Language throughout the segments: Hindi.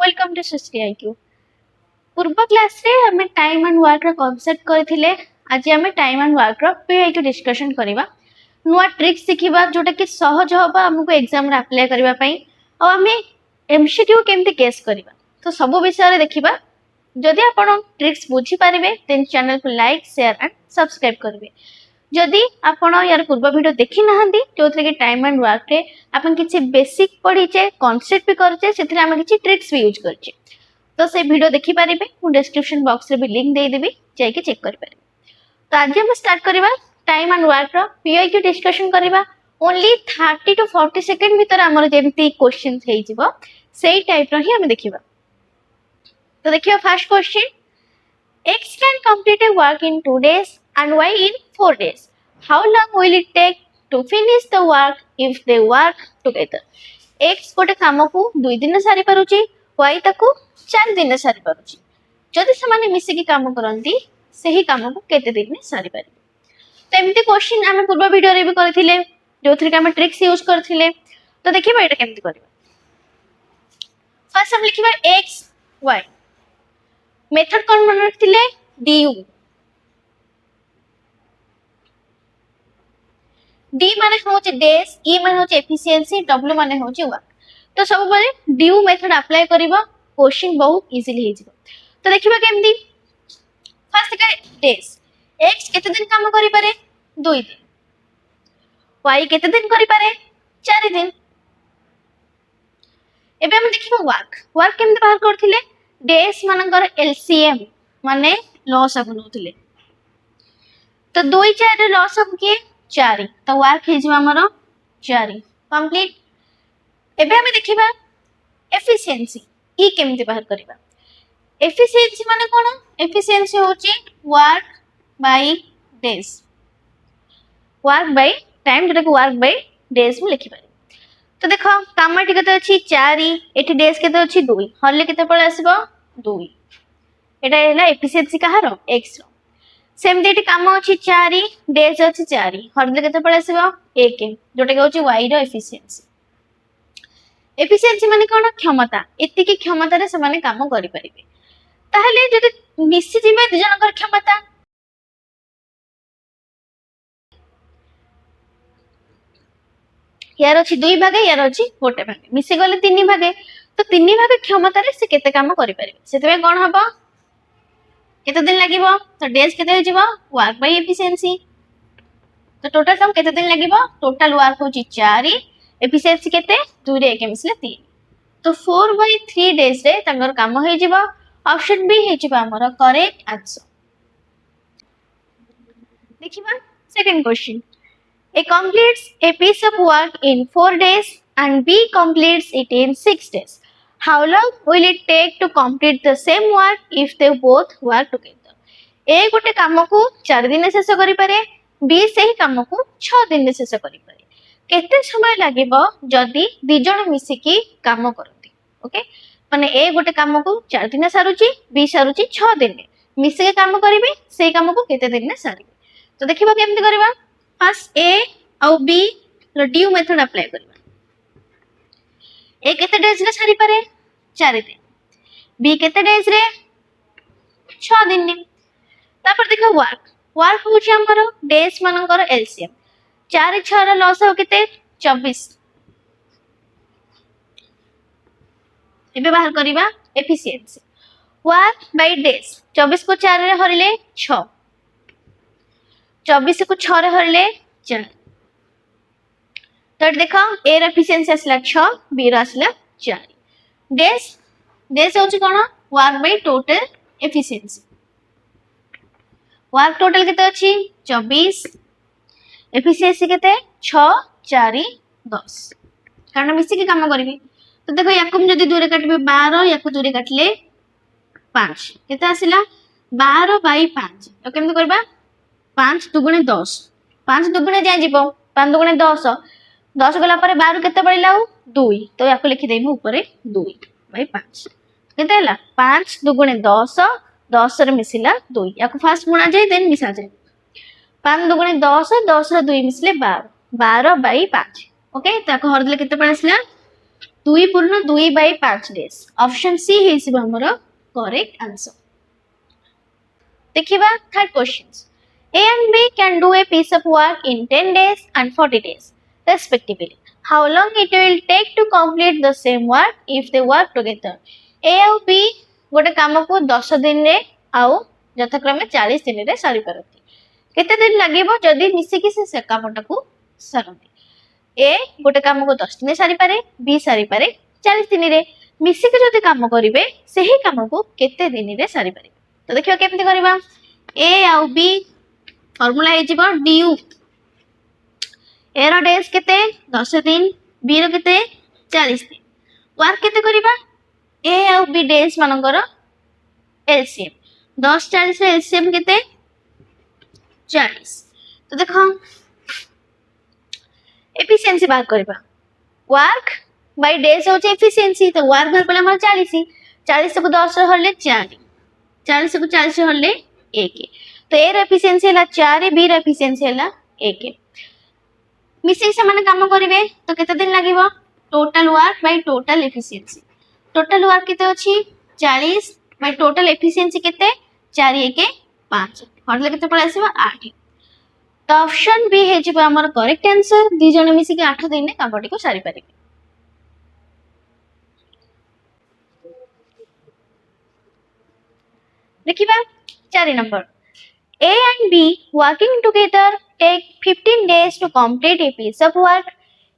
Welcome to Srishti IQ. पूर्व क्लास रे हमें टाइम एंड वर्क रो कांसेप्ट करथिले। आज हमें टाइम एंड वर्क रो पीआईक्यू डिस्कशन करबा। नुआ ट्रिक्स सिखिबा जोटा कि सहज होबा हमको एग्जाम रे अप्लाई करबा पई और हमें एमसीक्यू केमते केस करबा। तो सब विषय रे देखिबा। जदि आपण ट्रिक्स बुझी पारिबे देन चैनल को लाइक शेयर एंड सब्सक्राइब करबे। जदि आपण यार पूर्व वीडियो देखि नाहंती जोथरे कि टाइम एंड वर्क रे आपण किछि बेसिक पढिचे कांसेप्ट भी करचे सेथरे हम किछि ट्रिक्स भी यूज करचे तो से वीडियो देखि पारिबे मु डिस्क्रिप्शन बॉक्स रे भी लिंक दे देबी जाय के चेक कर पारिबे। तो आज हम स्टार्ट करबा टाइम एंड वर्क रो पीआईक्यू डिस्कशन करबा। ओनली 30 टू 40 सेकंड भीतर हमर जेमती क्वेश्चन हेइ जिवो सेही टाइप रो ही हम देखिबा। तो देखियो first question, X can complete a work in 2 days and Y in 4 days. How long will it take to finish the work if they work together? X गोटे काम को 2 दिन सारी पारुची, Y ताकू 4 दिन सारी पारुची। जदि समाने मिसी की काम करंती सही काम को केते दिन में सारी पारि। तो एमती क्वेश्चन हम पूर्व वीडियो रे भी करथिले जोथरे हम ट्रिक्स यूज करथिले। तो देखिबा एटा केमती करबा। फर्स्ट हम लिखिबा X Y मेथड कौन मन रखथिले du d माने होचे डेज, e माने होचे एफिशिएंसी, w माने होचे वर्क। तो सब बेले du मेथड अप्लाई करिबा क्वेश्चन बहुत इजीली हे जिवो। तो देखिबा केमदी। फर्स्ट का डेज, x केते दिन काम करि पारे 2 दिन, y केते दिन करि पारे 4 दिन। एबे हम देखिबा वर्क। वर्क केमदी बाहर करथिले डेज मानकर एलसीएम माने लॉस अब नउथिले। तो 2 4 रे लॉस अब के 4 तो वर्क हे जिवा हमरो 4 कंप्लीट। एबे हम देखिबा एफिशिएंसी ई केमती बाहर करबा। एफिशिएंसी माने कोन? एफिशिएंसी होची work by days, work by time जेटा को वर्क बाय डेज में लिखि पारे। तो देखो काम टी केते अछि 4 एठी डेज केते अछि 2 हरले केते पळे आसीबो 2 एटा हैला एफिशिएंसी कहारो x रो। सेम देटी काम अछि 4 डेज अछि 4 हरले केते पळे आसीबो 1 जोटा के होछि y रो एफिशिएंसी। एफिशिएंसी माने कोन? क्षमता। एति की क्षमता रे से माने काम करि परिबे। ताहले जदि मिसी जिमे दु जनकर क्षमता यार अछि 2 भागे यार अछि 1 भागे मिसी गले 3 भागे। तो 3 भागे क्षमता रे से केते काम करि परिबे सेतबे कोन हबो केते दिन लागिबो। तो डेज केते हो जिवो वर्क बाय एफिशिएंसी। तो टोटल काम केते दिन लागिबो टोटल वर्क होची 4 एफिशिएंसी केते 2 रे 1 मिसले 3 तो 4 बाय 3 डेज रे तंगर काम होई जिवो। ऑप्शन बी हे जिवो हमर करेक्ट आंसर। देखिबा second question, A completes a piece of work in 4 days and B completes it in 6 days. How long will it take to complete the same work if they both work together? A गोटे काम को 4 दिन शेष करि पारे, B सही काम को 6 दिन शेष करि पारे। केते समय लागिबो जदी दि जण मिसी की काम करती। ओके माने A गोटे काम को 4 दिन सारुची, B सारुची 6 दिन में मिसी के काम करिवे सेही काम को केते दिन में सारिवे। तो देखिबा केमती करबा। फर्स्ट ए और बी रो ड्यू मेथड अप्लाई करबा। ए केते डेज रे सारी पारे 4 दिन, बी केते डेज रे 6 दिन ने। तापर देखो वर्क। वर्क होची हमरो डेज मानकर एलसीएम 4 6 रो लॉस हो केते 24। एबे बाहर करबा एफिशिएंसी। वर्क बाय डेज 24 को 4 रे हरिले 6, 24 को 6 रे हरले 4। तो देखो ए र एफिशिएंसी असला 6 बी र असला 4। डेज डेज होची कोन work by total efficiency. Work total केते अछि 24 एफिशिएंसी केते 6 4 10 कारण मिसी के काम करबी। तो देखो याकुम जदी दूरे काटबे 12 याकु दूरे काटले 5 केते आसिला 12 बाय 5 तो केमते करबा 5 दुगुणे 10 5 दुगुणे जाय जिवो 5 दुगुणे 10 10 गला परे 12 केते पड़िला 2 तो याको लिखि देबो ऊपरे 2 बाय 5 केते हला 5 दुगुणे 10 10 रे मिसिला 2 याको फर्स्ट गुणा जाय देन मिसा जाय 5 दुगुणे 10 10 रे 2 मिसले 12 12 बाय 5 ओके ताको हरदले केते पड़िसला 2/2/5 days ऑप्शन सी हेसिबो हमर करेक्ट आंसर। देखिबा third question A and B can do a piece of work in 10 days and 40 days respectively. How long it will take to complete the same work if they work together? A ଆଉ B गोटे काम को 10 दिन रे आउ यथाक्रमे 40 दिन रे सारी परती। केते दिन लागिबो जदी मिसी कि से कामटा को सरती? A गोटे काम को 10 दिन सारी पारे, B सारी पारे 40 दिन रे। मिसी के जदी काम करिवे सेही काम को केते दिन रे सारी पारे? तो देखियो केमति करबा। A आउ B फॉर्मूला है जीवा du ए रो डेज केते 10 दिन b रो केते 40 दिन वर्क केते करिबा a आउ b डेज मानकर एलसीएम 10 40 रो एलसीएम केते 40। तो देखो एफिशिएंसी बात करबा वर्क बाय डेज होचे एफिशिएंसी। तो वर्क बाय पले हमर 40 को 10 रो हले 4 40 को 40 रो हले 1। तो ए रो एफिशिएंसी हला 4 बी रो एफिशिएंसी हला 1। मिसी से माने काम करिवे तो केते दिन लागिवो total work by total efficiency. Total work केते अछि 40 बाय टोटल एफिशिएंसी केते 4 1 5 हरले केते पळे आसीबो 8। तो ऑप्शन बी हे जिबो हमर करेक्ट आंसर। दी जण मिसी के 8 दिन ने कामटी को सारी परिबे। देखिबा 4 number A and B working together take 15 days to complete a piece of work.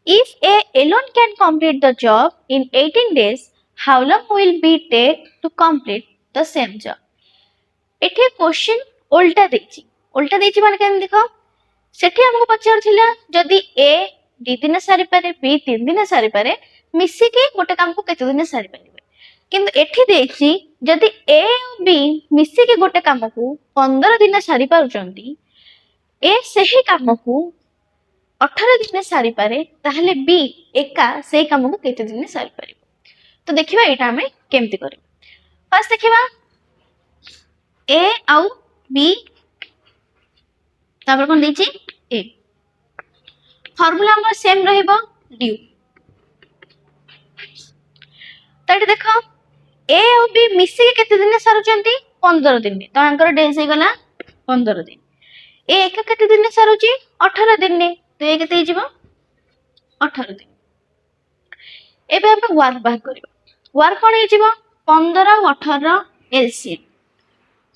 If A alone can complete the job in 18 days, how long will B take to complete the same job? एठी क्वेश्चन उल्टा देछि माने केन देखो सेठी हमको पचार थिला जदी A 2 दिन सारी पारे B 3 दिन सारी पारे मिसी के गोटे काम को केते दिन सारी पारे। किंतु एठी देछि जदी A और B मिसी के गोटे काम को 15 दिन सारी पारुचंती ए सही काम को 18 दिन सारी पारे ताहले B एका सही काम को केते दिन सारी पारिबो। तो देखिबा एटा हमें केमति करिबो। फर्स्ट देखिबा A आउ B तापर कोन देछि A फार्मूला हमर सेम रहइबो du। तटे देखो A और B मिसी के केते दिन सारुचंती 15 दिन। तो आंकर डेज हे गला 15 दिन। ए एक केते दिन सारुची 18 दिन ने। तो ए केते हिजिबो 18 दिन। एबे हम वर्क बाहर करिबो। वर्क कोन हिजिबो 15 18 एलसीएम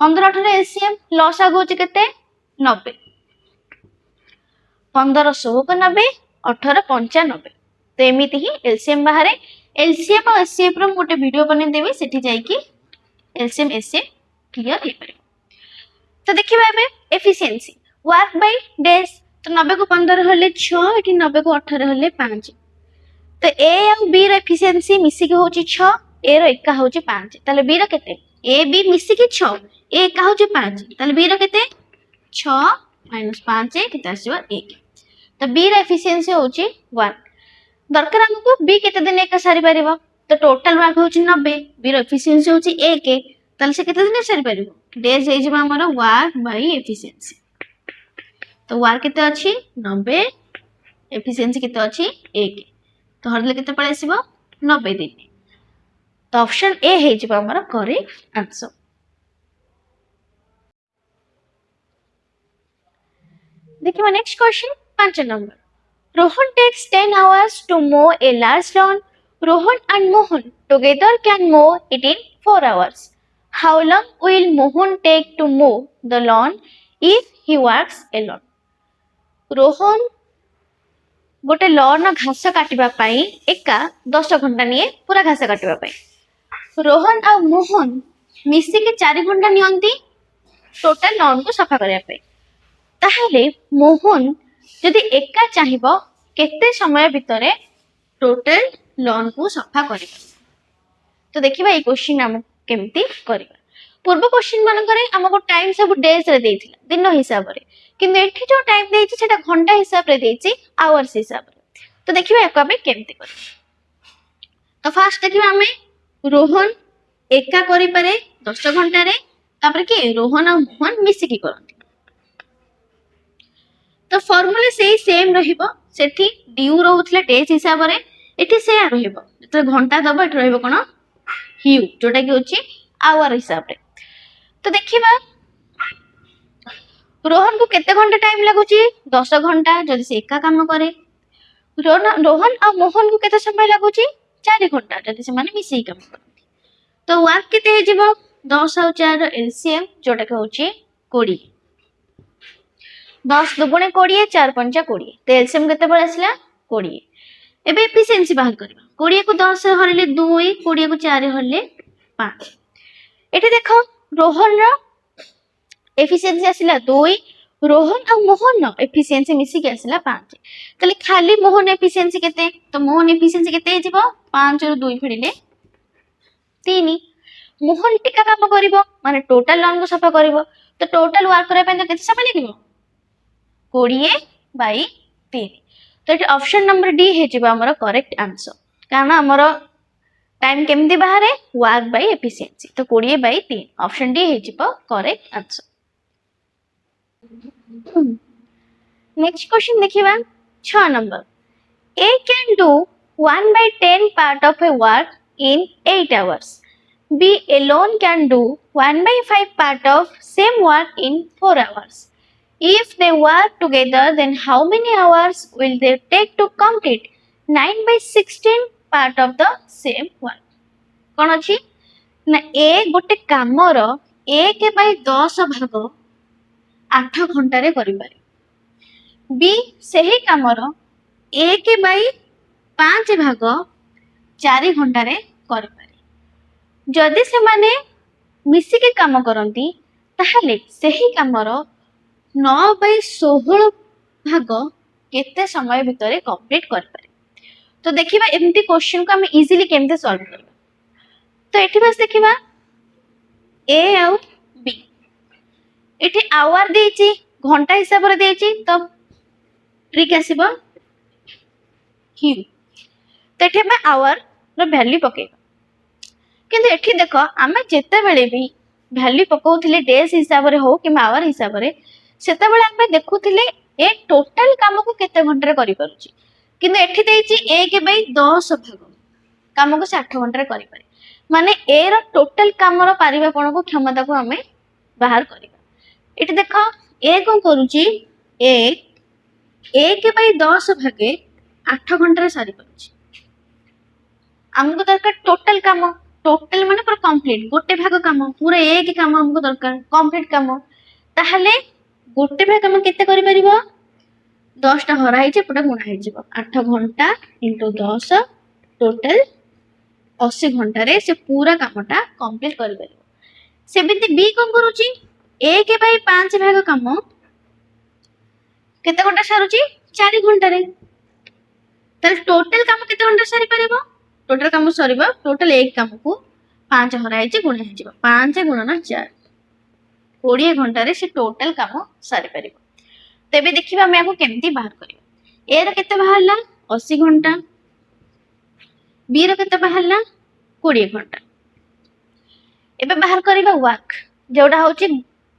15 18 एलसीएम लॉस आगो छि केते 90 15 16 को 90 18 95। तो एमिति ही एलसीएम बाहर एलसीएम और एचसीएफ रो गोटे वीडियो बने देबे सेठी जाई कि एलसीएम एचसीएफ क्लियर हे पारे। तो देखिबा एबे एफिशिएंसी वर्क बाय डेज। तो 90 को 15 हले 6 एठी 90 को 18 हले 5। तो ए और बी रो एफिशिएंसी मिसी के होची 6 ए रो एका होची 5। ताले बी रो केते ए बी मिसी के 6 ए एका होची 5 ताले बी रो केते 6 - 5 केते आसीबो 1। तो बी रो एफिशिएंसी होची 1। दरकार हमको बी केते दिन एका सारी परिबो। तो टोटल वर्क होची 90 बी रो एफिशिएंसी होची 1 ताले से केते दिन सारी परिबो डेज हे जिबा हमर वर्क बाय एफिशिएंसी। तो वर्क केते अछि 90 एफिशिएंसी केते अछि 1। तो हरले केते पळे आसीबो 90 दिन। तो ऑप्शन ए हे जिबा हमर करेक्ट आंसर। देखिबा next question 5 number Rohan takes 10 hours to mow a large lawn. Rohan and Mohan together can mow it in 4 hours. How long will Mohan take to mow the lawn if he works alone? Rohan गोटे लॉन घास काटिबा पई एका 10 घंटा निये पूरा घास काटिबा पई। रोहन आ मोहन मिसी के 4 घंटा नियंती टोटल लॉन को सफा करिया पई। ताहले मोहन जदि एका चाहिबो केते समय भितरे टोटल लॉन को सफा करिबो। तो देखिबा ए क्वेश्चन हम केमती करिबा। पूर्व क्वेश्चन मान करे हमको टाइम सब डेज रे देथिला दिन हिसाब रे किंतु एठी जो टाइम देछि सेटा घंटा हिसाब रे देछि आवर्स हिसाब रे। तो देखिबा एको हमें केमती कर। तो फास्ट देखिबा हमें रोहन एका करि पारे 10 घंटा रे तापर के रोहन और मोहन मिसी की करन। तो फॉर्मूला सेम रहिबो सेठी ड्यू रहउतला डेज हिसाब रे एठी से रहिबो। त तो घंटा दब ये रही कौन ह्यू जोटा कि हूँ आवर हिसाब से। तो देखिए रोहन को केते घंटा टाइम लगुच 10 घंटा जदि से एका काम करे। रोहन और मोहन को केते समय लगुच 4 घंटा जदि से माने मिसई काम करती। तो वर्क केते हे जिवो 10 और 4 एलसीएम जोटा कि हूँ 20 10 दुगुणे 20 4 पंचा 20 तो एलसीएम केते बळ आसला 20। एबे एफिशिएंसी बाहर करबा 20 को 10 हरले 2 20 को 4 हरले 5। एठी देखो रोहन रो एफिशिएंसी आसला 2 रोहन और मोहन एफिशिएंसी मिसी के आसला 5। तले खाली मोहन एफिशिएंसी केते तो मोहन एफिशिएंसी केते जिवो 5 और 2 फेडिले 3। मोहन टिका काम करिवो माने टोटल लॉन को सफा करिवो तो टोटल वर्क करे पे तो केते समय लागिवो 20/3। तो ये ऑप्शन नंबर डी हे जिवो हमर करेक्ट आंसर कारण हमर टाइम केमती बाहर वर्क बाय एफिशिएंसी तो 20/3 ऑप्शन डी हे जिवो करेक्ट आंसर। नेक्स्ट क्वेश्चन देखिबा 6 number A can do 1/10 part of a work in 8 hours. B alone can do 1/5 part of same work in 4 hours. If they work together, then how many hours will they take to complete 9/16 part of the same work? कौन अच्छी ना ए गोटे कामर 1/10 भाग 8 घंटे करि बी सही कामर 1/5 भाग 4 घंटे करि जदि से माने मिसिके काम करती ताहले सही कामर 9/16 भाग केते समय भितर कंप्लीट कर पारे। तो देखिबा एमती क्वेश्चन को हम इजीली केमते सॉल्व करबा। तो एठी बस देखिबा ए और बी एठी आवर देछि घंटा हिसाब रे देछि तो ट्रिक आसीबो क्यू तो एठी हम आवर रो वैल्यू पकेबा किंतु एठी देखो आमे जेते बेले भी वैल्यू पकाउथिले डेज हिसाब रे हो कि आवर हिसाब रे सेते बेले आमे देखुथिले ए टोटल काम को केते घंटा रे करि पारुची किंतु एठी देछि 1/10 भाग काम को 8 घंटा रे करि पारे माने ए रो टोटल काम रो पारिबापण को क्षमता को आमे बाहर करिबा। एठी देखो ए कोन करूची ए 1/10 भागे 8 घंटा रे सारी पारुची हमको दरकार टोटल काम टोटल माने पूरा कंप्लीट गोटे भाग काम पूरा एक काम हमको दरकार कंप्लीट काम ताहले गोटे भाग काम केते करि परिबो 10 टा हरा हिचे पुरा गुणा हिजिबो 8 घंटा * 10 टोटल 80 घंटा रे से पूरा कामटा कंप्लीट करि परिबो। सेबिति बी कोन करूची 1/5 भाग काम केते घंटा सारुची 4 घंटा रे तले टोटल काम केते घंटा सारी परिबो टोटल काम सरीबो टोटल एक काम को 5 हरा हिचे गुणा हिजिबो 5 × 4 20 घंटा रे से टोटल काम सारी परिबो। तेबे देखिबा हम याको केमती बाहर करियो ए रो केते बाहरला 80 घंटा बी रो केते बाहरला 20 घंटा। एबे बाहर करिबा वर्क जोडा होची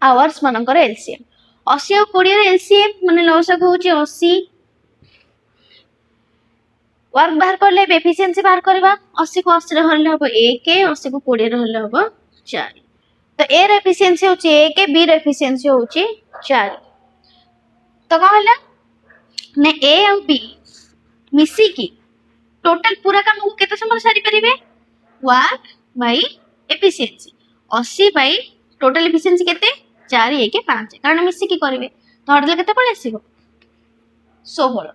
आवर्स मानकर एलसीएम 80 और 20 रो एलसीएम माने लसक होची 80 वर्क बाहर करले एफिशिएंसी बाहर करबा 80 को 80 रे हरले हबो 1 80 को 20 रे हरले हबो 4 तो ए रो एफिशिएंसी होची 1 बी रो एफिशिएंसी होची 4 तो कौन है ने ए और बी मिसी की टोटल पूरा काम को केते समय सारी परिबे work by efficiency 80 by total efficiency केते 4 1 5 कारण मिसी की करिवे तो हरले केते पळे आसीबो 16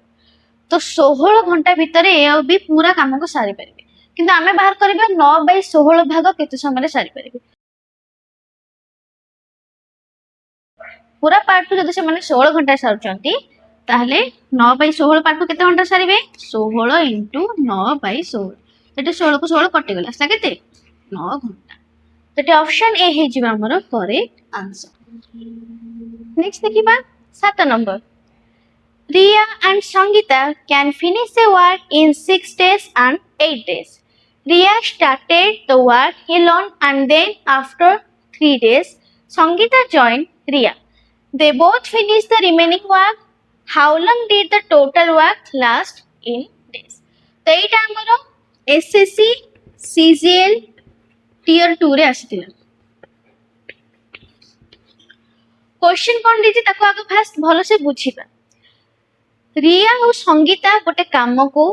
तो 16 घंटा भीतर ए और बी पूरा काम को सारी परिबे किंतु आमे बाहर करबे 9/16 भाग केते समय सारी परिबे पूरा पार्ट को जदि से माने 16 घंटा सारुचंती ताहले 9/16 पार्ट को केते घंटा सारिबे 16 * 9/16 एटे 16 को 16 कटि गेला सा केते 9 घंटा तो एटे ऑप्शन ए हे जिबा हमर करेक्ट आंसर। नेक्स्ट देखिबा 7 number Riya and Sangeeta can finish the work in 6 days and 8 days. Riya started the work alone and then after 3 days Sangeeta joined Riya. They both finished the remaining work. How long did the total work last in days? तो एटा हमरो एसएससी सीजीएल टियर 2 रे आसीथिला। क्वेश्चन कौन देती ताको आगे फास्ट भलो से बुझिबा। रिया और संगीता गोटे काम को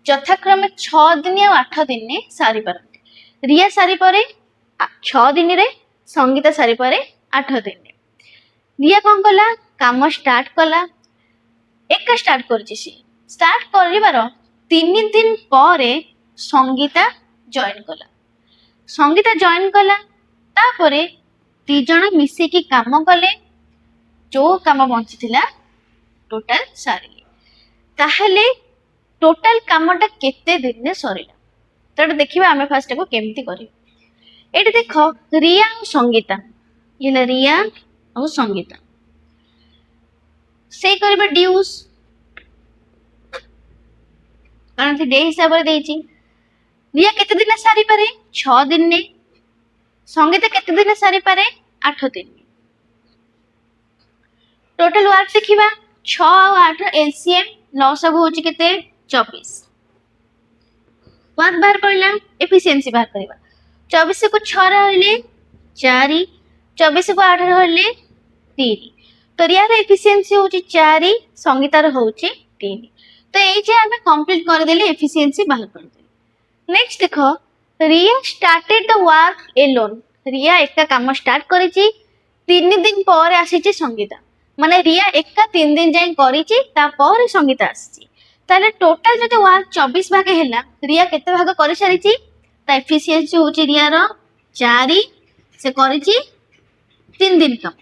यथाक्रमे 6 दिन या 8 दिन सारी पारती। रिया सारी परे 6 दिन रे, संगीता सारी परे 8 दिन। रिया कौन कला काम स्टार्ट कला, एका स्टार्ट करछि सी स्टार्ट करिबार 3 दिन परे संगीता जॉइन कला। संगीता जॉइन कला तापरे दी जण मिसी की काम कले, जो काम बंची थिला टोटल सारिले। ताहले टोटल कामटा केते दिन ने सरिला तो देखिबा आमे फास्ट को केमती करी। एटी देखो रिया और संगीता, ये रिया और संगीता से करबा ड्यूस कारण से डे हिसाब रे देछि। रिया केते दिन सारी पारे 6 दिन ने, संगीता केते दिन सारी पारे 8 दिन। टोटल वर्क देखिबा 6 और 8 एलसीएम लॉस सब होची केते 24। वर्क बाहर पड़ला एफिशिएंसी बाहर करबा। 24 को 6 रहले 4, 24 को 8 रहले 3। तो रिया रे एफिशिएंसी होची 4, संगीता रे होची 3। तो ए जे हमें कंप्लीट कर देले एफिशिएंसी बाहर कर देले। नेक्स्ट देखो रिया स्टार्टेड द वर्क एलोन। रिया एका काम स्टार्ट करिछि, 3 दिन पर आसीछि संगीता, माने रिया एका 3 दिन जाय करिछि तापर संगीता आसीछि। ताले टोटल जते वर्क 24 भाग हैला, रिया केते भाग करि सारिछि ता एफिशिएंसी होछि रिया रो 4, से करिछि 3 दिन काम।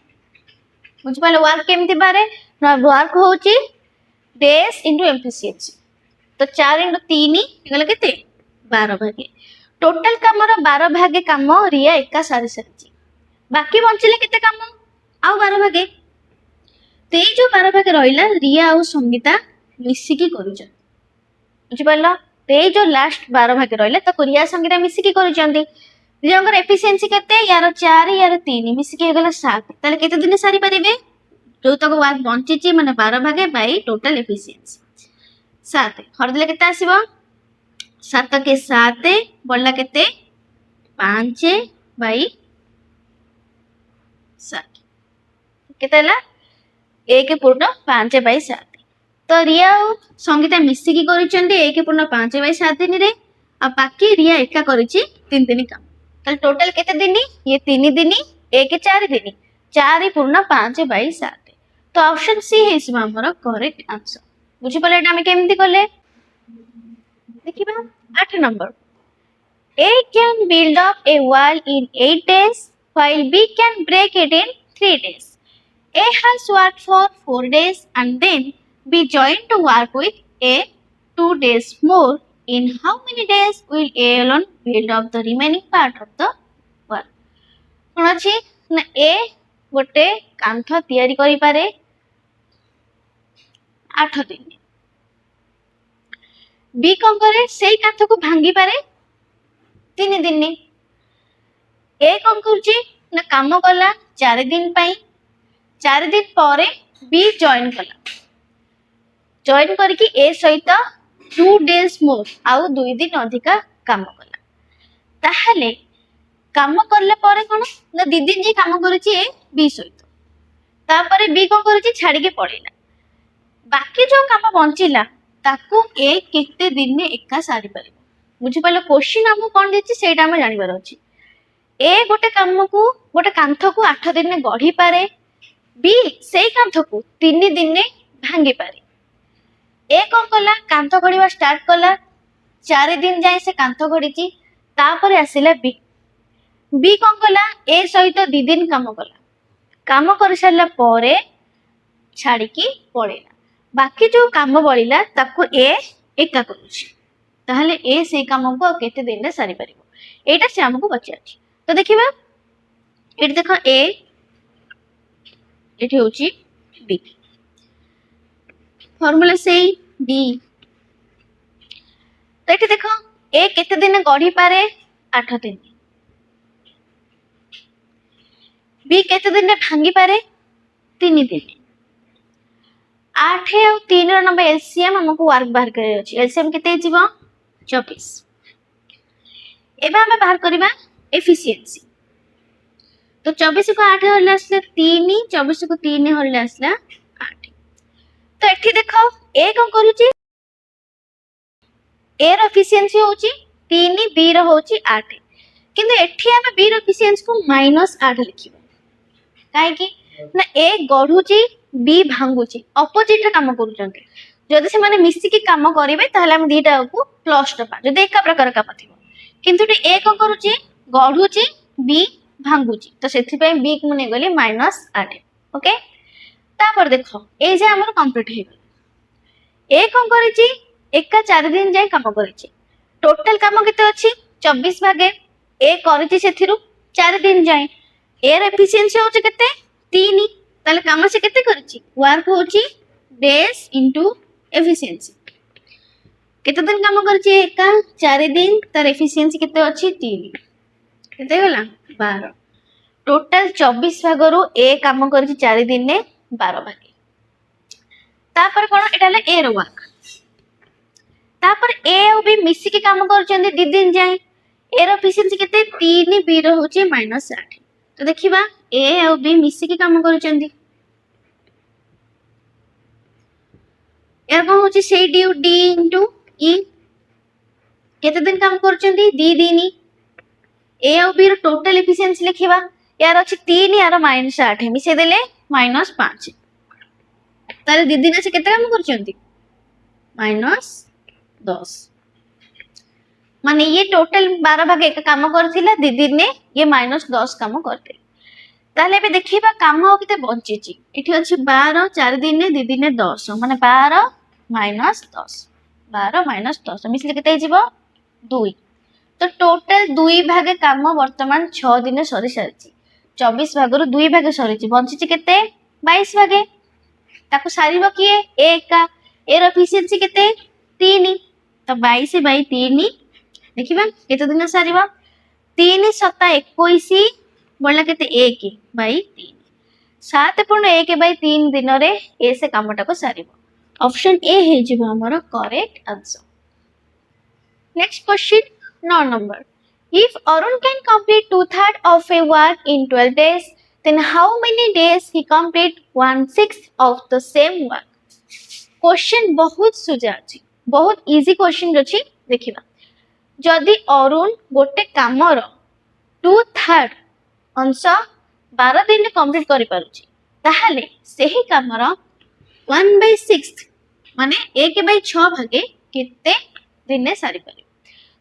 बुझ पाले वर्क केमति बारे ना, वर्क होछि डेज इनटू एफिशिएंसी। तो 4 × 3 गले केते 12 भागे। टोटल काम रो 12 भागे काम रिया एका सारी सारिछि। बाकी बंचिले केते काम आउ 12 भागे। ते जो 12 भागे रहिला रिया और संगीता मिसिकी करिछन। बुझ पालो ते जो लास्ट 12 भागे रहिला त रिया संगीता मिसिकी करिछन्ती। रियांकर एफिशिएंसी केते यार 4 यार 3 मिसिकी गला 7। ताले केते दिन सारी परिबे जो तक वर्क बंचिची माने 12 भागे बाई टोटल एफिशिएंसी 7। हरदिले केते आसीबो 7 के 7 बळला केते 5 बाई 7 केतेला 1 बाई 7। तो रिया और संगीता मिसिकी करिसेंती 1 बाई 7 दिन रे, आ बाकी रिया एका करिछि 3 दिन काम। ताले टोटल केते दिन ये 3 दिन 1 4 दिन 4 बाई 7। तो ऑप्शन सी है इसमें हमर करेक्ट आंसर। बुझी पले एटा हम केमती करले देखिबा 8 number. A can build up a wall in 8 days while B can break it in 3 days. A has worked for 4 days and then B joined to work with A 2 days more. In how many days will A alone build up the remaining part of the wall? कोन अछि ना A गोटे कांथ तयारी करि पारे 8 दिन। बी कौन करे से कांथ को भांगी पारे 3 दिन। ए कौन करुची ना काम कला 4 दिन पाई, 4 दिन परे बी जॉइन कला, जॉइन करके ए सहित 2 डेज मोर आउ 2 दिन अधिका काम कला। ताहले काम करले परे कोन ना 2 दिन जे काम करूची ए बी सहित, तापरे बी कौन करूची छाड़ी के पड़ेला। बाकी जो काम बंचिला ताकू ए केते दिन में एका सारी परिबो। बुझि पालो क्वेश्चन हमको कोन देछि सेटा हम जानि बार अछि। ए गोटे काम को गोटे कांथ को 8 दिन में गढ़ी पारे, बी सेई कांथ को 3 दिन में भांगी पारे। ए कोन कला कांथ गढ़ीवा स्टार्ट कला, 4 दिन जाय से कांथ गढ़ीची, तापरे आसिला बी। बी कोन कला ए सहित 2 दिन काम कला, काम करि सारला परे छाड़ी की पड़ेला। बाकी जो काम बळिला ताको ए एका करूची, ताहले ए से काम को केते दिन रे सारी परिबो एटा से हमको पचाछि। तो देखिबा एटी देखो ए एटी होची बी, फार्मूला से बी। तो एटी देखो ए केते दिन गढ़ी पारे 8 दिन, बी केते दिन भांगी पारे 3 दिन। 8 और 3 नंबर एलसीएम हमको वर्क बाहर करे अछि। एलसीएम केते जिवो 24। एबे हमें बाहर करबा एफिशिएंसी। तो 24 को 8 हरले आसला 3, 24 को 3 हरले आसला 8। तो एठी देखो ए कोन करूची, ए रो एफिशिएंसी होची 3, बी रो होची 8। किंतु एठी हमें बी रो एफिशिएंसी को -8 लिखिबा। काहे कि ना ए गढुची बी भांगुची, ऑपोजिट रे काम करूचंती। जदि से माने मिसी के काम करिवे ताहले हम दीटा को प्लस दबा, जदि एका प्रकार काम थिबो। किंतु ए कोन करूची, गढुची बी भांगुची, तो सेथि पे बी को ने गली -8। ओके, तापर देखो ए जे हमर कंप्लीट हे गला। ए कोन करिची, एका 4 दिन जाय काम करिची। टोटल काम केते अछि 24 भागे ए करिची सेथिरु 4 दिन जाय। ए रे एफिशिएंसी होची केते 3, ताले काम से केते करिची, वर्क होची डेज इनटू एफिशिएंसी। केते दिन काम करिची, एका 4 दिन, तार एफिशिएंसी केते अछि 3, केते गला 12। टोटल 24 भागरु ए काम करिची 4 दिन ने 12 भागे। तापर कोन एटा ले ए रो वर्क। तापर ए और बी मिसी के काम करचंदी 2 दिन जाय। ए रो एफिशिएंसी केते 3, बी रो होची -8। तो देखिबा ए और बी मिसी के काम करचंदी। यार कोन होची से डी इनटू ई, केते दिन काम करचंदी 2 दिन। ए और बी रो टोटल एफिशिएंसी लिखिबा। यार अछि 3, यार -8 मिसे देले -5। तारे 2 दिन से केते काम करचंदी -10। माने ये टोटल 12 भागे एक काम करथिला, 2 दिन ने ये -10 काम करते। ताले बे देखिबा काम हो केते बंचीची। एठी अछि 12, 4 दिन ने 2 दिन ने 10, माने 12 -10, 12 -10 मिसले केते हिजिबो 2। तो टोटल 2 भागे काम वर्तमान 6 दिन सरी सारची। 24 भागरु 2 भागे सरीची, बंचीची केते 22 भागे। ताको सारीबो किए एका। ए रो एफिशिएंसी केते 3, तो 22/3 देखिबा केते दिन सारीबो 3 7 21 बोलला केते 1/3, 7.1/3 दिन रे ए से कामटा को सारीबो। ऑप्शन ए हे जिवो हमर correct answer. Next question 9 number. If Arun can complete 2/3 of a work in 12 days, then how many days he complete 1/6 of the same work? Question बहुत सुजा अछि, बहुत इजी क्वेश्चन अछि। देखिबा जदि अरुण गोटे कामर 2/3 अंश 12 दिन में कंप्लीट करि पारुछि, ताहाले सेही कामर 1/6 माने 1/6 भागे केते दिन में सारी पारि।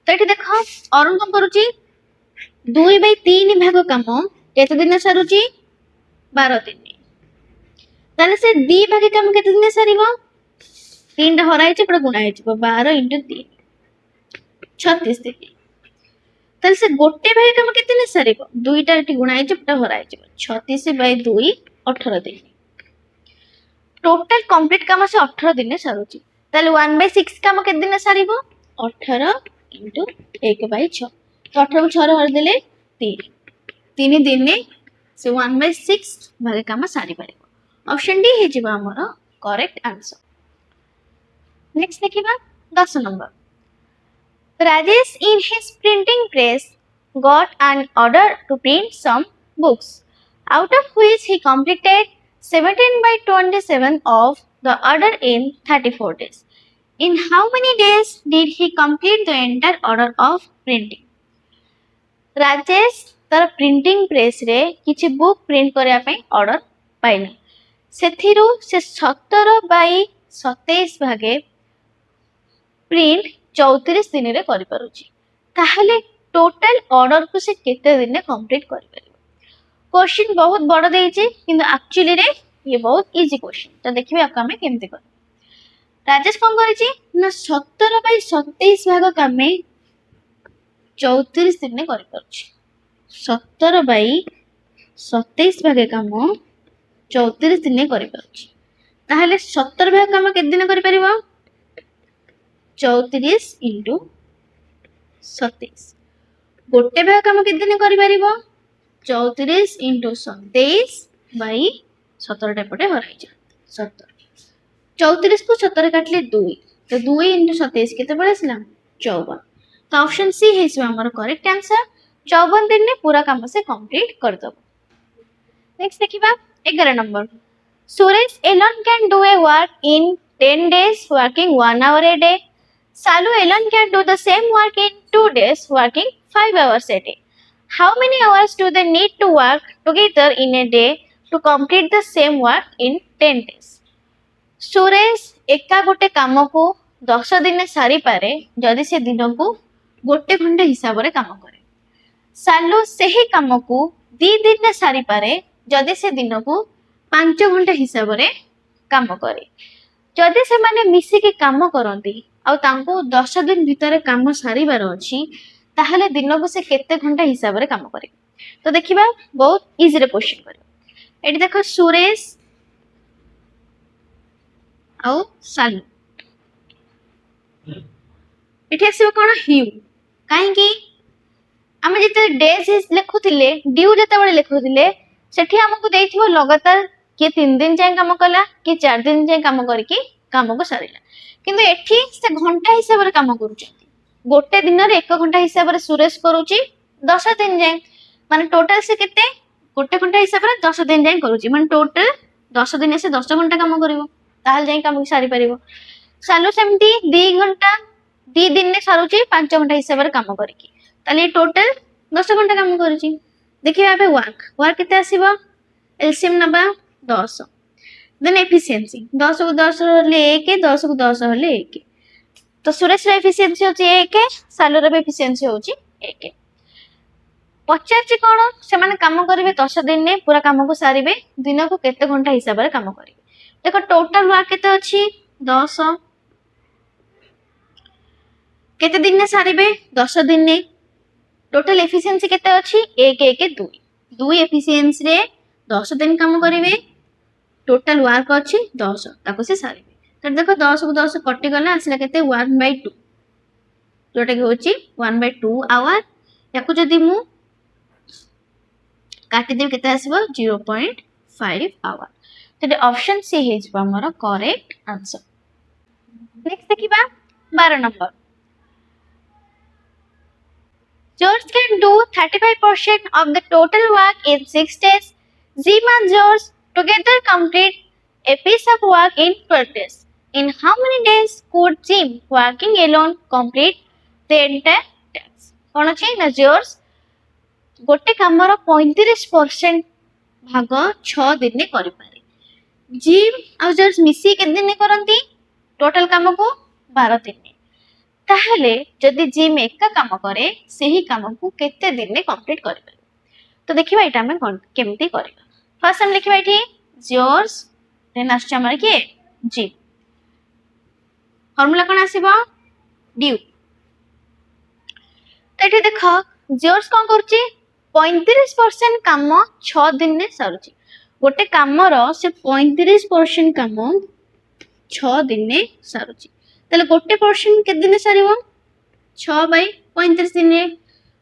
तो ये देखो अरुण कौन करुची 2/3 भाग काम केते दिन सारुची 12 दिन। ताले से 2 भाग काम केते दिन सारिबो, 3 टा हराई छै पुरा गुणा है 12 * 3 36 दिन। ताले से गोटे भाग काम केते दिन सारिबो, 2 टा एटी गुणा है पुरा हराई छै 36/2 18 दिन। टोटल कंप्लीट काम से 18 दिन में सारुची। ताले 1/6 काम केते दिन सारिबो 18 * 1/6, तो 18 को 6 हर देले 3 दिन में से 1/6 भागे काम सारी पारिबो। ऑप्शन डी हे जिबा हमर करेक्ट आंसर। नेक्स्ट देखिबा 10 number. Rajesh in his printing press got an order to print some books, out of which he completed 17/27 of the order in 34 days. In how many days did he complete the entire order of printing? Rajesh तार प्रिंटिंग प्रेस रे किछि बुक प्रिंट करिया पई ऑर्डर पाइला, सेथिरु से 17/27 भागे प्रिंट 34 दिन रे करि पारुछि। ताहले टोटल ऑर्डर को से केते दिन में कंप्लीट करि परिबो। क्वेश्चन बहुत बड़ देइछि किंतु एक्चुअली रे ये बहुत इजी क्वेश्चन। तो देखिबे आका में केमते कर। राजेश कोन करिछि ना 17/27 भाग कामे 34 दिन में करि पारुछि। 17/27 भागे काम 34 दिन में करि पारुछि। ताहले 17 भाग काम केते दिन करि परिबो 34 * 27। गोटे भाग काम केते दिन करि परिबो 34 * 27/17 टा पटे हराई जा 17। 34 को 17 काटले 2, तो 2 * 27 केते पड़े आसला 54। तो तो ऑप्शन सी है हमारा करेक्ट आंसर। 54 दिन में पूरा काम से कंप्लीट कर दो। नेक्स्ट देखिबा 11 number. Suresh alone can do a work in 10 days working 1 hour a day. Salu alone can do the same work in 2 days working 5 hours a day. How many hours do they need to work together in a day to complete the same work in 10 days? Suresh एका गोटे काम को 10 दिन सारी पारे जदि से दिन को गोटे घंटे हिसाब रे काम करे। सालू सही काम को 2 दिन सारी पारे जदि से दिन को 5 घंटे हिसाब रे काम करे। जदि से माने मिसी के काम करंती आ तांको 10 दिन भितर काम सारीबार अछि ताहले दिन को से केते घंटा हिसाब रे काम करे। तो देखिबा बहुत इजी रे क्वेश्चन करियो। एटी देखो सुरेश आउ सालू एठी आसीबो कोन हिउ काहे कि आमे जते डेज लिखुथिले ड्यू जते बळे लिखुथिले सेठी हमकु देइथिबो लगातार कि 3 दिन जाय काम कला कि 4 दिन जाय काम करके काम को सारिला। किंतु एठी से घंटा हिसाब रे काम करूचंती। गोटे दिन रे 1 घंटा हिसाब रे सुरेश करूची 10 दिन जाय माने टोटल से केते गोटे घंटा हिसाब रे 10 दिन जाय करूची माने टोटल 10 दिन से 10 घंटा काम करिवो ताहल जाय काम सारी परिवो। सालू सेमती 2 घंटा 2 दिन ने सारूची 5 घंटा हिसाब रे काम करके ताले टोटल 10 घंटा काम करूची। देखिए यहाँ पे वर्क केते आसीबो एलसीएम नबा 10 देन एफिशिएंसी 10 को 10 ले 1 10 को 10 ले 1 तो सुरेश रे एफिशिएंसी होची 1 सालू रे एफिशिएंसी होची 1 पचारची कोन से माने काम करिवे 10 दिन ने पूरा काम को सारिबे दिन को केते घंटा हिसाब रे काम करिवे। देखो टोटल वर्क केते अछि 10 केते दिन ने सारिबे 10 दिन ने टोटल एफिशिएंसी केते अछि 1 1 2 2 एफिशिएंसी रे 10 दिन काम करिवे टोटल वर्क अछि 10 ताको से सारिबे। तो देखो 10 को 10 कटि गला आसिला केते 1/2 जोटा कि होछि 1/2 आवर याको जदी मु काटि देब केते आसीबो 0.5 आवर। तो ऑप्शन सी हे जबा हमर करेक्ट आंसर। नेक्स्ट देखिबा 12 number. George can do 35% of the total work in 6 days. Jim and George together complete a piece of work in 12 days. In how many days could Jim working alone complete the entire task? कौन अछि ना George गोटे कामर 35% भाग 6 दिन ने करि पारे। जिम आ George मिसी के दिन ने करंती टोटल काम को 12 दिन ने ताहले जदि जिम एका काम करे सेही काम को केते दिन में कंप्लीट कर पारे। तो देखिबा एटा हम केमती करबा। फर्स्ट हम लिखिबा एठी जॉर्ज देन आछे हमर के जिम फार्मूला कोन आसीबो ड्यू। तो एठी देखो जॉर्ज कोन करची 35% काम 6 दिन ने सारुची गोटे कामर से 35% काम 6 दिन ने सारुची ताले गोटे पर्सन के दिन सारिबो 6/35 दिन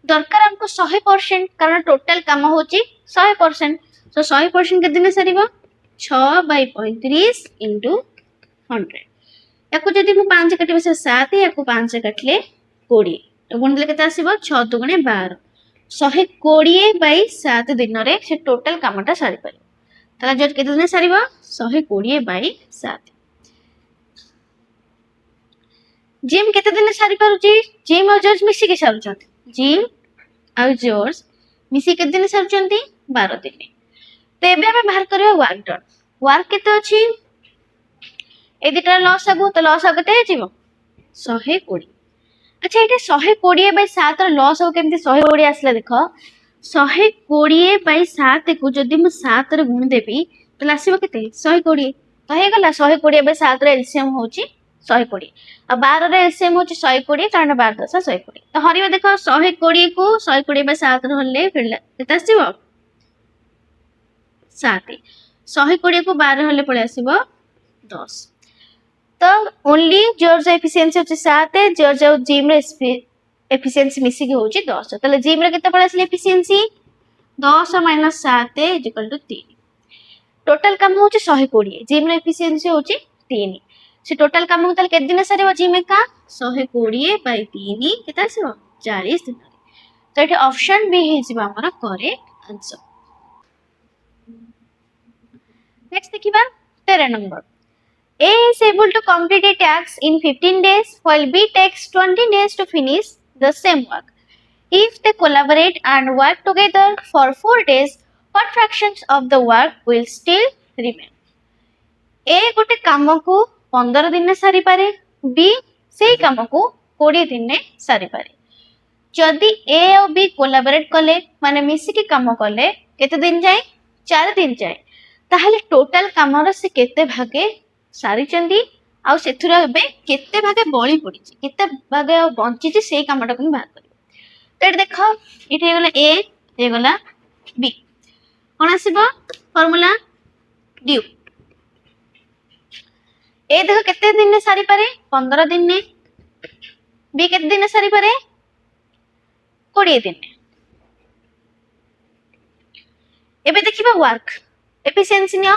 दरकार हमको 100% कारण टोटल काम होची 100% तो 100% के दिन सारिबो 6/35 * 100 याको जदी मु 5 काटिबे से 7 याको 5 काटले 20 तो गुण देले केते आसीबो 6 * 2 = 12 120/7 दिन रे से टोटल कामटा सारि पारे ताला जद केते दिन सारिबो 120/7। जिम केते दिन सारी पारुची जिम और जॉर्ज मिसी के सारुचंती जिम और जॉर्ज मिसी के दिन सारुचंती 12 दिन। तो एबे हम बाहर करबा वर्क डन वर्क केते अछि ए दिटा लॉस आगु तो लॉस आगते हे जीवो 120। अच्छा एटे 120/7 र लॉस हो केमती 120 आसला देखो 120/7 को जदी मु 7 रे गुण देबी तो आसीबो केते 120 तो हे गला 120/7 रे एलसीएम होची 120 आ 12 रे एलसीएम होची 120 कारण 12 10 120 तो हरिबा देखो 120 को 120/7 रे होले फिरला केते आसीबो 7 120 को 12 होले पळे आसीबो 10। तो ओनली जॉर्ज एफिशिएंसी होची 7 जॉर्ज और जिम रे एफिशिएंसी मिसी के होची 10 तले जिम रे केते पळे आसले एफिशिएंसी 10 - 7 = 3 टोटल काम होची 120 जिम रे एफिशिएंसी होची 3 से टोटल काम को केते दिन सारिबो जिम एका 120/3 केते आसीबो 40 दिन। तो ये ऑप्शन बी है हमारा करेक्ट आंसर। नेक्स्ट देखिबा 13 number. A is able to complete a task in 15 days while B takes 20 days to finish the same work. If they collaborate and work together for 4 days, what fractions of the work will still remain? A गोटे काम को 15 दिन में सारी पारे, B से काम को 20 दिन में सारी पारे। जदि ए और बी कोलाबोरेट कले माने मिसिकी काम कले केते दिन जाए 4 दिन जाए ताहले टोटल कामर से केते भागे सारी चंदी आ सेथुरा बे केते भागे बळी पड़ी केते भागे बंची छि सेही कामटा को भाग करियो। तो देखो इथे गला ए ए गला बी कोन आसीबो फार्मूला ड्यू। ए देखो केते दिन में सारी पारे 15 दिन में, बी केते दिन में सारी पारे 20 दिन में। एबे देखिबा वर्क एफिशिएंसी नियो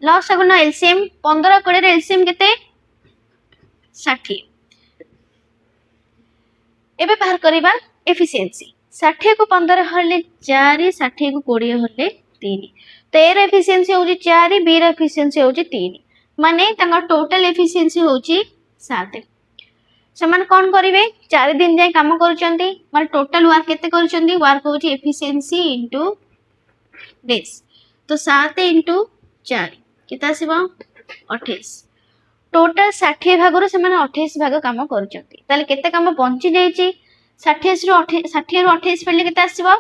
लॉस गुण एलसीएम 15 20 रे एलसीएम केते 60। एबे बाहर करिबा एफिशिएंसी 60 को 15 हले 4 60 को 20 हले 3। तो ए रे एफिशिएंसी होची 4 बी रे एफिशिएंसी होची 3 माने तांगा टोटल एफिशिएंसी होची 7। समान कौन करिवे 4 दिन जाय काम करूचंती माने टोटल वर्क केते करूचंती वर्क होची एफिशिएंसी इनटू डेज। तो 7 इनटू 4 केते आसीबो 28। टोटल 60 भागरो से माने 28 भाग काम करूचंती ताले केते काम बंची जायची 60 रो 28 पड़ले केते आसीबो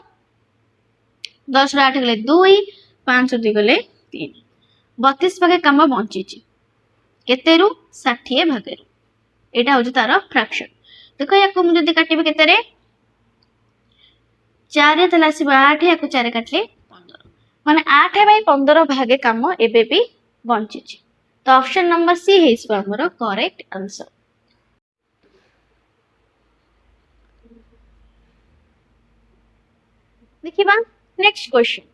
10 रो 8 गले 2 5 2 गले 3 32 भाग काम बंची छि केते रु 60 भागरो। एटा हो तार फ्रैक्शन। देखो याको मु जदी काटिबे केते रे 4 तला आसीबो 8 याको 4 काटले 15 माने 8/15 भागे काम एबे भी बंची छि। तो ऑप्शन नंबर सी है इस हमरो करेक्ट आंसर। देखिबा next question.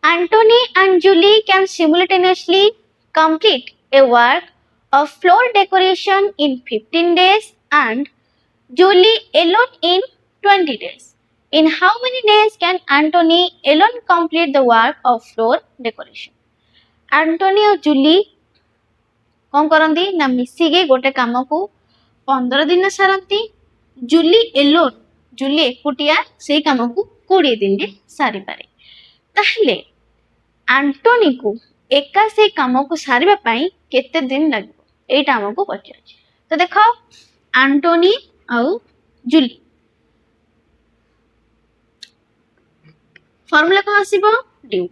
Anthony and Julie can simultaneously complete a work of floor decoration in 15 days and Julie alone in 20 days. In how many days can Anthony alone complete the work of floor decoration? Anthony और Julie कौन करंदी ना मिसिगे गोटे काम को 15 दिन में सारंती। Julie alone Julie एकुटिया सेही काम को 20 दिन में सारी पारे। ताहले एंटोनी को एका से काम को सारिबा पई केते दिन लागबो एटा हमको पचार। तो देखो एंटोनी आउ जूली फार्मूला को आसीबो ड्यू।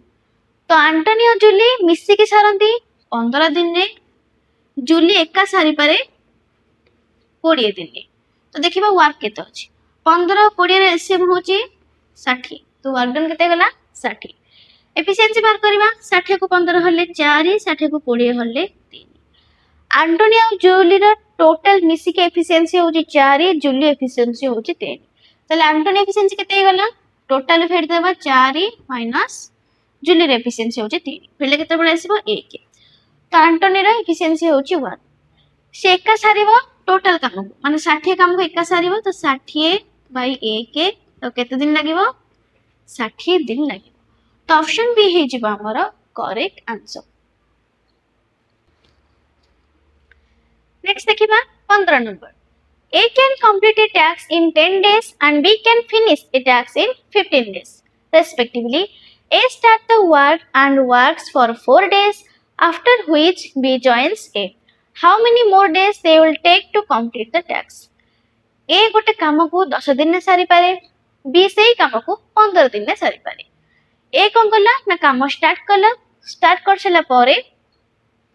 तो एंटोनी और जूली मिसी के सारंती 15 दिन रे, जूली एका सारी पारे 20 दिन रे। तो देखिबा वर्क केते अछि 15 20 रे एसएम होची 60। तो वर्क डन केते गला 60। एफिशिएंसी बार करबा 60 को 15 हले 4 60 को 20 हले 3। एंटोनी और जूली रो टोटल मिसी के एफिशिएंसी होची 4 जूली एफिशिएंसी होची 3। तले एंटोनी एफिशिएंसी केते गला टोटल फेड देबा 4 माइनस जूली रो एफिशिएंसी होची 3 फेले केते बळे आसीबो 1। तो एंटोनी रो एफिशिएंसी होची 1 से एका सारिबो टोटल काम को माने 60 काम को एका सारिबो। तो 60/1 तो केते दिन लागिबो 60 दिन लागिबो। तो ऑप्शन बी है जिबा हमर करेक्ट आंसर। नेक्स्ट देखिबा 15 number. A can complete a task in 10 days and B can finish a task in 15 days respectively. A starts the work and works for 4 days after which B joins A. How many more days they will take to complete the task? A गोटे काम को 10 दिन में सारी पारे, B सेही काम को 15 दिन में सारी पारे। ए कौन कला ना काम स्टार्ट कला, स्टार्ट कर सला परे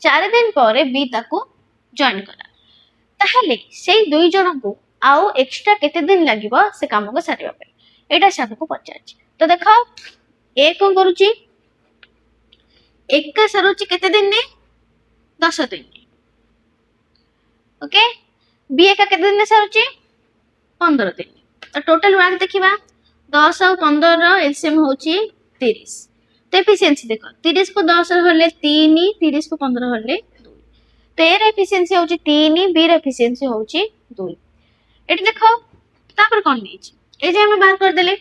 4 दिन परे बी ताको जॉइन कला ताहले सेही दुई जन को आउ एक्स्ट्रा केते दिन लागिबो से काम को सारिबा पे एटा सब को पचारछि। तो देखो ए कौन करूची एका सरुची केते दिन ने 10 दिन। ओके बी एका केते दिन ने सरुची 15 दिन। तो टोटल वर्क देखिबा 10 और 15 रो एलसीएम होची 30। तो एफिशिएंसी देखो 30 को 10 हले 3 30 को 15 हले 2। तो ए ର एफिशिएंसी होची 3 बी ର एफिशिएंसी होची 2 एटी देखो तापर कोन नीची ए जे हम बाहर कर देले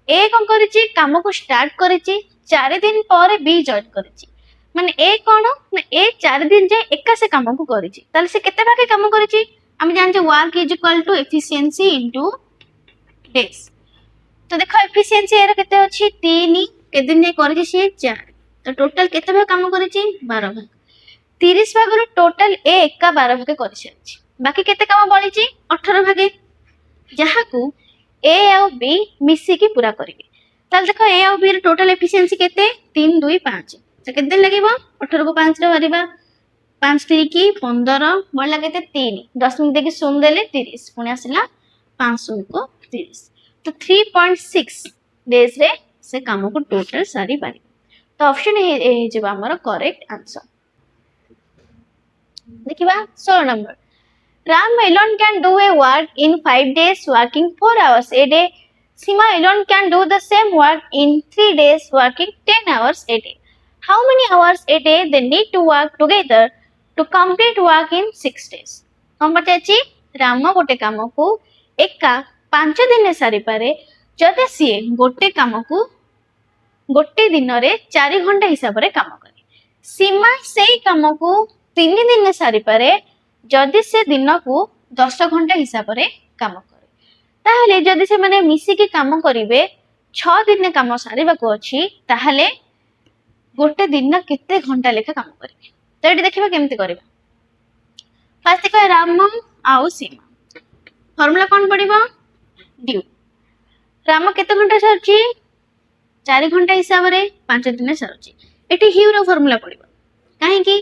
ए कोन करिची काम को स्टार्ट करिची 4 दिन पर बी जॉइन करिची माने ए कोन ना ए 4 दिन जे एका से काम को करिची ताले से केते भागे काम करिची हम जान जे work is equal to efficiency into days तो देखो एफिशिएंसी ए रो केते अछि 3 के दिन जे करिची से 4 तो टोटल केते भाग काम करिची 12 भाग 30 भाग टोटल ए एका 12 भाग कर सारी बाकी केते काम बळीची 18 भाग जहा को ए और बी मिसिकी पूरा करिवे ताल देखो ए और बी रो टोटल एफिशिएंसी केते 3 2 5 तो केते दिन लागेबो 18 को 5 रे मारिबा 5 3 की 15 बळला केते 3 10 मिनिट देखि सुन देले 30 पुणी आसिला 500 को 30 तो 3.6 डेज रे से काम को टोटल सारी पारी तो ऑप्शन ए जे हमर करेक्ट आंसर देखिबा 16 number Ram alone can do a work in 5 days working 4 hours a day. Sima alone can do the same work in 3 days working 10 hours a day. How many hours a day they need to work together to complete work in 6 days? हम बताची राम गोटे काम को एका 5 दिन रे सारी पारे जदे सी गोटे काम को गोटे दिन रे 4 घंटा हिसाब रे काम करे सीमा सेही काम को 3 दिन रे सारी पारे जदि से दिन को 10 घंटा हिसाब रे काम करे ताहले जदि से माने मिसी के काम करिवे 6 दिन काम सारिबा को अछि ताहले गोटे दिन केते घंटा लेखा काम करिवे तो एटी देखिबा केमति करिबा फर्स्ट देखो राम आउ सीमा फार्मूला कोन पडिबो ड्यू राम केते घंटा सरची 4 घंटा हिसाब रे 5 दिन सरची एटी हिउ रो फार्मूला पडिबो काहे कि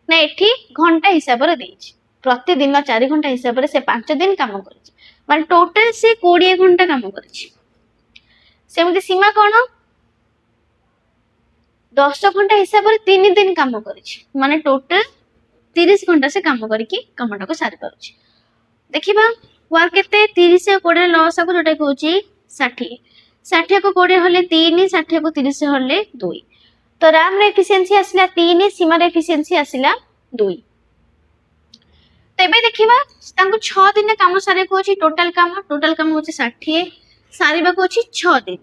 ना एठी घंटा हिसाब रे देछि प्रतिदिन 4 घंटा हिसाब से 5 दिन काम करिछि माने टोटल से 20 घंटा काम करिछि सेमति सीमा कोन 10 घंटा हिसाब से 3 दिन काम करिछि माने टोटल 30 घंटा से काम करिकि कामटा को सारि पारुछि देखिबा वर्क केते 30 से 20 लॉस को जोटा कहूछि 60 60 को 20 होले 3 60 को 30 होले 2 तो राम रे एफिशिएंसी आसिला 3 सीमा रे एफिशिएंसी आसिला 2 तेबे देखिबा तांको 6 दिन काम सारे को अछि टोटल काम होछि 60 सारिबा को अछि 6 दिन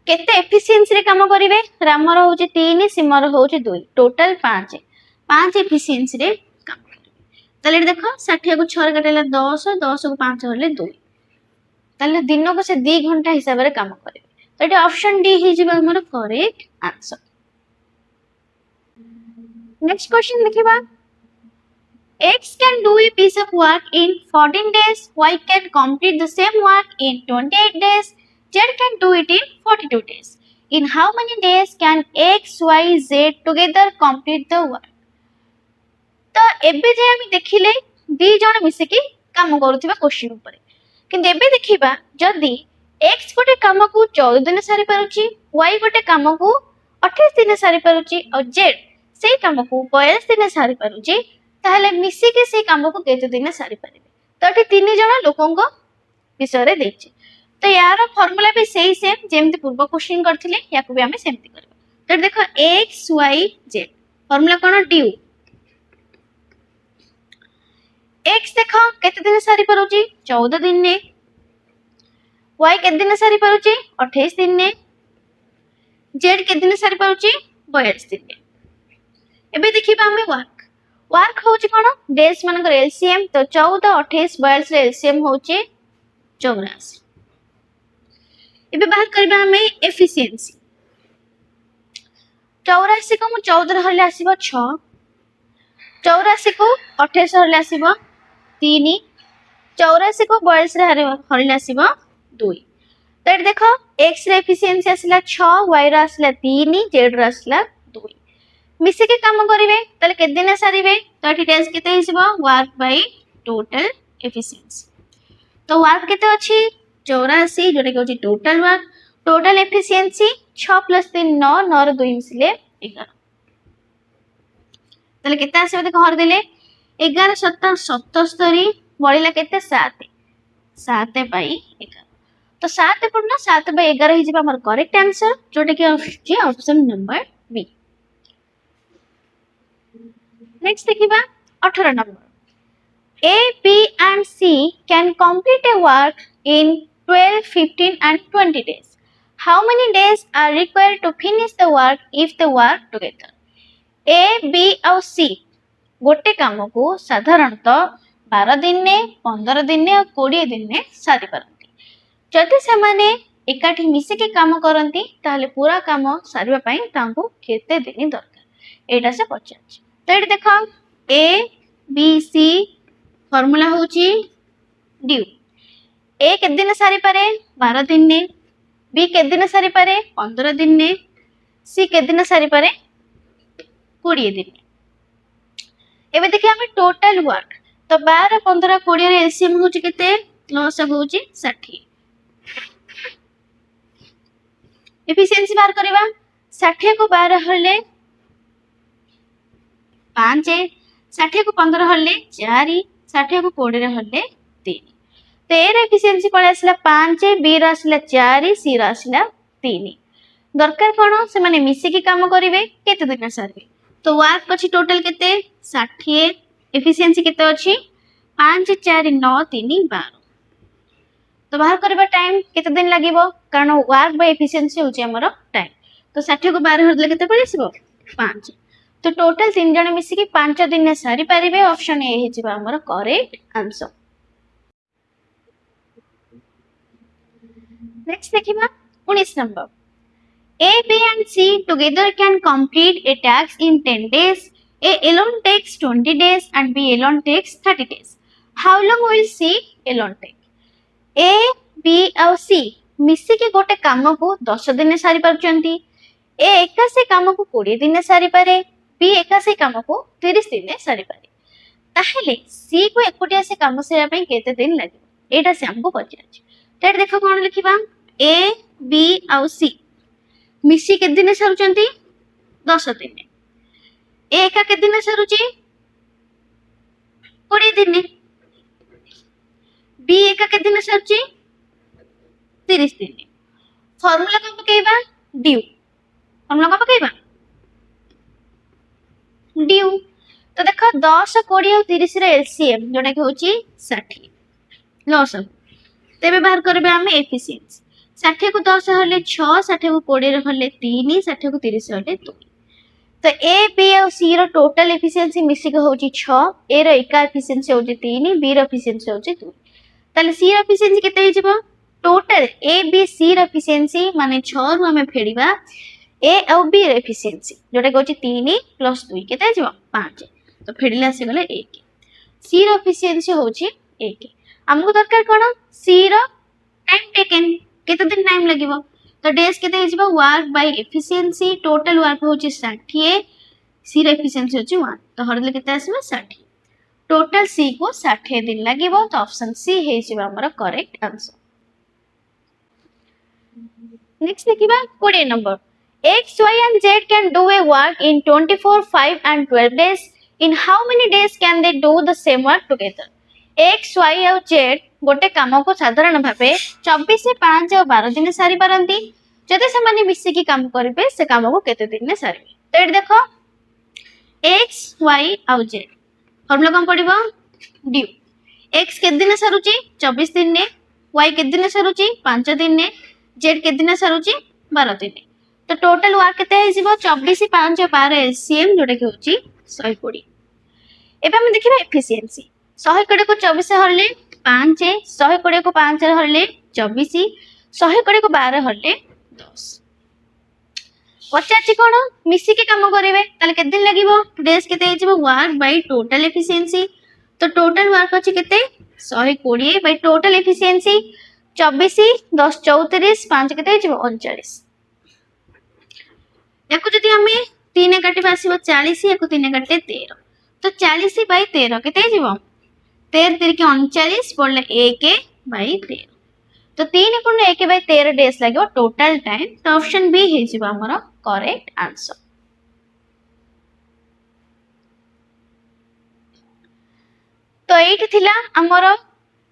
केते एफिशिएंसी रे काम करिवे राम रो होछि 3 सीमा रो होछि 2 टोटल 5 एफिशिएंसी रे काम करिवे तले देखो 60 को 6 रे कटेला 10 10 को 5 होले 2 तले दिन को से 2 घंटा हिसाब रे काम करिवे तो एटी ऑप्शन डी हि जिबा हमर करेक्ट आंसर नेक्स्ट क्वेश्चन देखिबा X can do a piece of work in 14 days, Y can complete the same work in 28 days, Z can do it in 42 days. In how many days can X, Y, Z together complete the work? तो एबे जे हम देखिले दी जण मिसे की काम करूथिबा क्वेश्चन ऊपर किंतु एबे देखिबा जदी X गोटे काम को 14 दिन सारी पारुची Y गोटे काम को 28 दिन सारी पारुची और Z सेही काम को 42 दिन सारी पारुची ताहले मिसी के से काम को केते दिन सारी पारिबे तो एठी तीन जण लोकंको विषय रे देछि तो यार फार्मूला भी सेही सेम जेमति पूर्व क्वेश्चन करथिले याकू भी हमें सेमति करबा तो देखो x y z फार्मूला कोन ड्यू x देखो केते दिन सारी पारुची 14 दिन ने y केते दिन सारी पारुची 28 दिन ने z केते दिन सारी पारुची 42 दिन ने एबे देखिबा हमें वर्क होची कोन डेज मानकर एलसीएम तो 14 28 42 रे एलसीएम होची 84 एबे बाहर करबा हमें एफिशिएंसी 84 को मु 14 हले आसीबो 6 84 को 28 हले आसीबो 3 84 को 42 रे हले आसीबो 2 तो एट देखो x रे एफिशिएंसी आसीला 6 y रे आसीला 3 z रे आसीला 2 मिसे के काम करिवे तले के दिन सारिवे तो एठी डेज केते हिसबो वर्क बाय टोटल एफिशिएंसी तो वर्क केते अछि 84 जोटा के होची टोटल एफिशिएंसी 6 + 3 9 9 रे 2 मिसले 11 तले केते आसे देखो हर देले 11 7 77 बळिला केते 7 7 बाय 11 तो 7 पूर्ण 7 बाय 11 हिजबा हमर करेक्ट आंसर जोटा के ऑप्शन नंबर बी नेक्स्ट देखिबा 18 number A, B and C can complete a work in 12, 15 and 20 days. How many days are required to finish the work if they work together? A, B और C गोटे काम को साधारणतः 12 दिन ने 15 दिन ने और 20 दिन ने सारी पारती जदि से एकाठी मिसिकी काम करती ताहले पूरा काम सारिबा पई तांको केते दिन दरकार एटा से पचार तो ये देख A B C फॉर्मूला होची ड्यू ए के दिन सारी पारे 12 दिन ने बी के दिन सारी पारे 15 दिन ने सी के दिन सारी पारे 20 दिन ने एबे देखिए हमें टोटल वर्क तो 12 15 20 रे एलसीएम होची केते लसक होची 60 एफिशिएंसी बाहर करबा 60 को 12 हले 5 60 को 15 हले 4 60 को 20 रे हले 3 तो ए रे एफिशिएंसी पळे आसला 5 बी रा आसला 4 सी रा आसला 3 दरकार कोन से माने मिसी की काम करिवे केते दिन सारबे तो वर्क अछि टोटल केते 60 एफिशिएंसी केते अछि 5 4 9 3 12 तो बाहर करबा टाइम केते दिन लागिवो कारण वर्क बाय एफिशिएंसी होची हमर टाइम तो 60 को 12 हरले केते पड़िसबो 5 तो टोटल 3 जण मिसी की 5 दिन ने सारी परिबे ऑप्शन ए हे जिबा हमर करेक्ट आंसर नेक्स्ट देखिबा 19 number A, B and C together can complete a task in 10 days. A alone takes 20 days and B alone takes 30 days. How long will C alone take? A, B और C मिसी के गोटे काम को 10 दिन सारी पारचंती ए एका से काम को 20 दिन सारी पारे B एका से काम को 30 दिन सारी पारे ताहेले C को एकोटिया से काम से पई केते दिन लागे एटा से हमको पचाछ तो देखो कोन लिखिबा A, B और C मिसी के दिन सारुचंती 10 दिन ए एका के दिन सारुची 20 दिन बी एका के दिन सारुची 30 दिन फार्मूला को पकेबा ड्यू फार्मूला को पकेबा ड्यू तो देखो 10 20 और 30 रे एलसीएम जोटा कि होची 60 लॉस तेबे बाहर करबे हम एफिशिएंसी 60 को 10 हले 6 60 को 20 रे हले 3 60 को 30 हले 2 तो ए बी और सी रो टोटल एफिशिएंसी मिसी के होची 6 ए रो एका एफिशिएंसी होची 3 बी रो एफिशिएंसी होची 2 ताले सी रो एफिशिएंसी केते हे जिवो टोटल ए बी सी रो एफिशिएंसी माने 6 रु हमें फेडिबा ए और बी रो एफिशिएंसी जोटा होची 3 प्लस 2 केते हे जिवो 5 तो फेडिला से गले 1 सी रो एफिशिएंसी होची 1 हमको दरकार कोन सी रो टाइम टेकन केते दिन टाइम लागिवो तो डेज केते हिजबो work by efficiency total work होची 60 सी रे एफिशिएंसी होची 1 तो हरले केते आसीबो 60 टोटल सी को 60 दिन लागिवो तो ऑप्शन सी हे हिजबो हमर करेक्ट आंसर नेक्स्ट देखिबा 20 number x y and z can do a work in 24 5 and 12 days in how many days can they do the same work together x y और z गोटे काम को साधारण भाबे 24 से 5 और 12 दिन सारी पारंती जदि से माने मिसी की काम करबे से काम को केते दिन में सारी तो एट देखो x y और z फार्मूला कम पड़िबो ड्यू x के दिन सारुची 24 दिन ने y के दिन सारुची 5 दिन ने z के दिन सारुची 12 दिन तो टोटल वर्क केते हे जिवो 24 5 और 12 एलसीएम जोटा कि होची 120 एबे हम देखिबा एफिशिएंसी 120 को 24 हरले 5 120 को 5 हरले 24 120 को 12 हरले 10 पचाची कोन मिसी के काम करिवे ताले के दिन लागिवो डेज केते हिजबो वर्क बाय टोटल एफिशिएंसी तो टोटल वर्क अछि केते 120 बाय टोटल एफिशिएंसी 24 10 34 5 केते हिजबो 39 याको जदि हमें 3 काटिबा आसीबो 40 याको 3 काटे 13 तो 40 बाय 13 केते हिजबो 13 3 के 39 पड़ले 1 बाय 13 तो 3 गुण 1 बाय 13 डेज लागो टोटल टाइम तो ऑप्शन बी हे जिबा हमर करेक्ट आंसर तो एट थिला हमर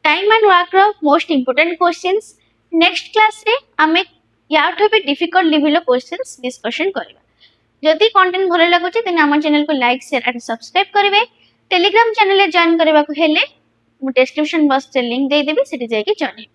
टाइम एंड वर्क रो most important questions next class रे हमें याठो भी डिफिकल्ट लेवल क्वेश्चंस डिस्कशन करबा जदि कंटेंट भल लगुच तेज आम चैनल को लाइक शेयर एंड सब्सक्राइब करेंगे। टेलीग्राम चैनल जॉइन करने को हेले डिस्क्रिप्शन बॉक्स से लिंक देदेवी, सेठी जाइए जॉइन।